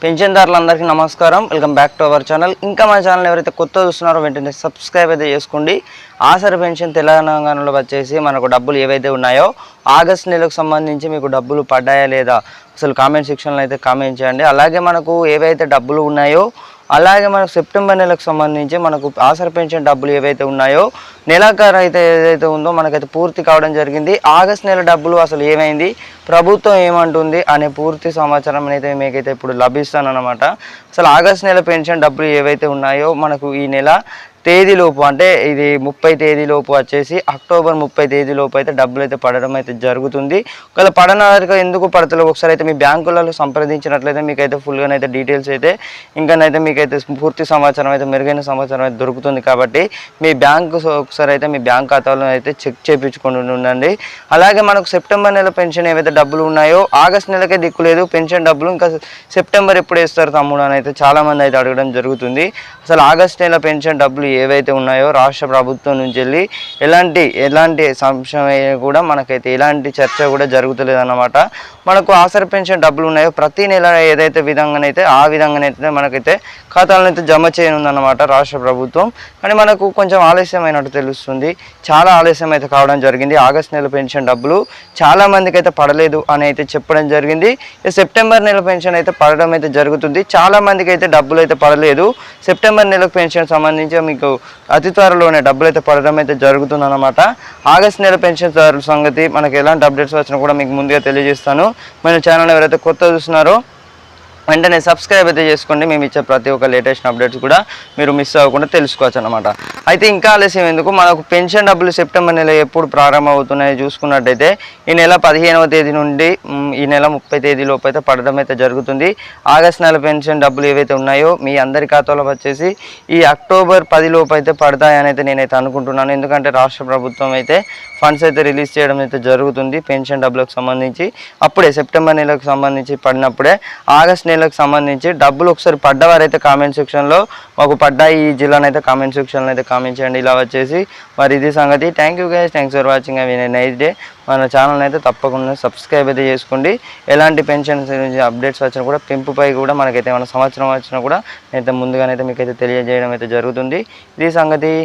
పెన్షన్దారులందరికీ నమస్కారం. Welcome back to our channel. ఇంకా మన ఛానల్ ఎవరైతే కొత్త చూస్తున్నారో వెంటనే సబ్స్క్రైబ్ అయితే చేసుకోండి. ఆసరా పెన్షన్ తెలంగాణలో వచ్చేసి మనకు డబ్బులు ఏవైతే ఉన్నాయో ఆగస్ట్ నెలకు సంబంధించి మీకు డబ్బులు పడ్డాయా లేదా అసలు కామెంట్ సెక్షన్లో అయితే కామెంట్ చేయండి. అలాగే మనకు ఏవైతే డబ్బులు ఉన్నాయో అలాగే మనకు సెప్టెంబర్ నెలకు సంబంధించి మనకు ఆసరా పెన్షన్ డబ్బులు ఏవైతే ఉన్నాయో నెలాఖరు అయితే ఏదైతే ఉందో మనకైతే పూర్తి కావడం జరిగింది. ఆగస్ట్ నెల డబ్బులు అసలు ఏమైంది, ప్రభుత్వం ఏమంటుంది అనే పూర్తి సమాచారం అయితే మీకైతే ఇప్పుడు లభిస్తానన్నమాట. అసలు ఆగస్ట్ నెల పెన్షన్ డబ్బులు ఏవైతే ఉన్నాయో మనకు ఈ నెల తేదీలోపు అంటే ఇది 30 తేదీలోపు వచ్చేసి అక్టోబర్ 30 తేదీలోపు అయితే డబ్బులు అయితే పడడం అయితే జరుగుతుంది. ఒకవేళ పడనగా ఎందుకు పడతలేదు ఒకసారి అయితే మీ బ్యాంకులలో సంప్రదించినట్లయితే మీకైతే ఫుల్గానైతే డీటెయిల్స్ అయితే ఇంకానైతే మీకైతే పూర్తి సమాచారం అయితే మెరుగైన సమాచారం అయితే దొరుకుతుంది. కాబట్టి మీ బ్యాంకు ఒకసారి అయితే మీ బ్యాంక్ ఖాతాలో అయితే చెక్ చేయించుకొని ఉండండి. అలాగే మనకు సెప్టెంబర్ నెల పెన్షన్ ఏవైతే డబ్బులు ఉన్నాయో ఆగస్ట్ నెలకే దిక్కులేదు పెన్షన్ డబ్బులు, ఇంకా సెప్టెంబర్ ఎప్పుడు వేస్తారు తమ్ముడు అని అయితే చాలామంది అయితే అడగడం జరుగుతుంది. అసలు ఆగస్ట్ నెల పెన్షన్ డబ్బులు ఏవైతే ఉన్నాయో రాష్ట్ర ప్రభుత్వం నుంచి వెళ్ళి ఎలాంటి సంశయం కూడా మనకైతే ఎలాంటి చర్చ కూడా జరుగుతలేదు అన్నమాట. మనకు ఆసరా పెన్షన్ డబ్బులు ఉన్నాయో ప్రతి నెల ఏదైతే విధంగానైతే ఆ విధంగానైతే మనకైతే ఖాతాలను అయితే జమ చేయనుందన్నమాట రాష్ట్ర ప్రభుత్వం. కానీ మనకు కొంచెం ఆలస్యమైనట్టు తెలుస్తుంది, చాలా ఆలస్యం అయితే కావడం జరిగింది. ఆగస్ట్ నెల పెన్షన్ డబ్బులు చాలా మందికి అయితే పడలేదు అని అయితే చెప్పడం జరిగింది. సెప్టెంబర్ నెల పెన్షన్ అయితే పడడం అయితే జరుగుతుంది. చాలా మందికి అయితే డబ్బులు అయితే పడలేదు. సెప్టెంబర్ నెల పెన్షన్ సంబంధించి మీకు అతి త్వరలోనే డబ్బులు అయితే పడడం అయితే జరుగుతుంది అన్నమాట. ఆగస్ట్ నెల పెన్షన్ సంగతి మనకి ఎలాంటి అప్డేట్స్ వచ్చినా కూడా మీకు ముందుగా తెలియజేస్తాను. మన ఛానల్ ఎవరైతే కొత్త చూస్తున్నారో వెంటనే సబ్స్క్రైబ్ అయితే చేసుకోండి. మేము ఇచ్చే ప్రతి ఒక్క లేటెస్ట్ అప్డేట్స్ కూడా మీరు మిస్ అవ్వకుండా తెలుసుకోవచ్చు అనమాట. అయితే ఇంకా ఆలస్యం ఎందుకు, మనకు పెన్షన్ డబ్బులు సెప్టెంబర్ నెల ఎప్పుడు ప్రారంభం అవుతున్నాయో చూసుకున్నట్టయితే ఈ నెల 15వ తేదీ నుండి ఈ నెల 30 తేదీలోపు అయితే పడడం అయితే జరుగుతుంది. ఆగస్ట్ నెల పెన్షన్ డబ్బులు ఏవైతే ఉన్నాయో మీ అందరి ఖాతాలో వచ్చేసి ఈ అక్టోబర్ 10 లోపు అయితే పడతాయని అయితే నేనైతే అనుకుంటున్నాను. ఎందుకంటే రాష్ట్ర ప్రభుత్వం అయితే ఫండ్స్ అయితే రిలీజ్ చేయడం అయితే జరుగుతుంది పెన్షన్ డబ్బులకు సంబంధించి. అప్పుడే సెప్టెంబర్ నెలకు సంబంధించి పడినప్పుడే ఆగస్ట్ నెలకు సంబంధించి డబ్బులు ఒకసారి పడ్డవారైతే కామెంట్ సెక్షన్లో మాకు పడ్డాయి ఈ జిల్లానైతే కామెంట్ సెక్షన్లో అయితే కామెంట్ చేయండి. ఇలా వచ్చేసి మరి ఇది సంగతి. Thank you guys, thanks for watching. అవి నైస్ డే. మన ఛానల్ అయితే తప్పకుండా సబ్స్క్రైబ్ అయితే చేసుకోండి. ఎలాంటి పెన్షన్స్ గురించి అప్డేట్స్ వచ్చినా కూడా పెంపుపై కూడా మనకైతే ఏమైనా సంవత్సరం వచ్చినా కూడా నేనైతే ముందుగానైతే మీకైతే తెలియజేయడం అయితే జరుగుతుంది. ఇది సంగతి.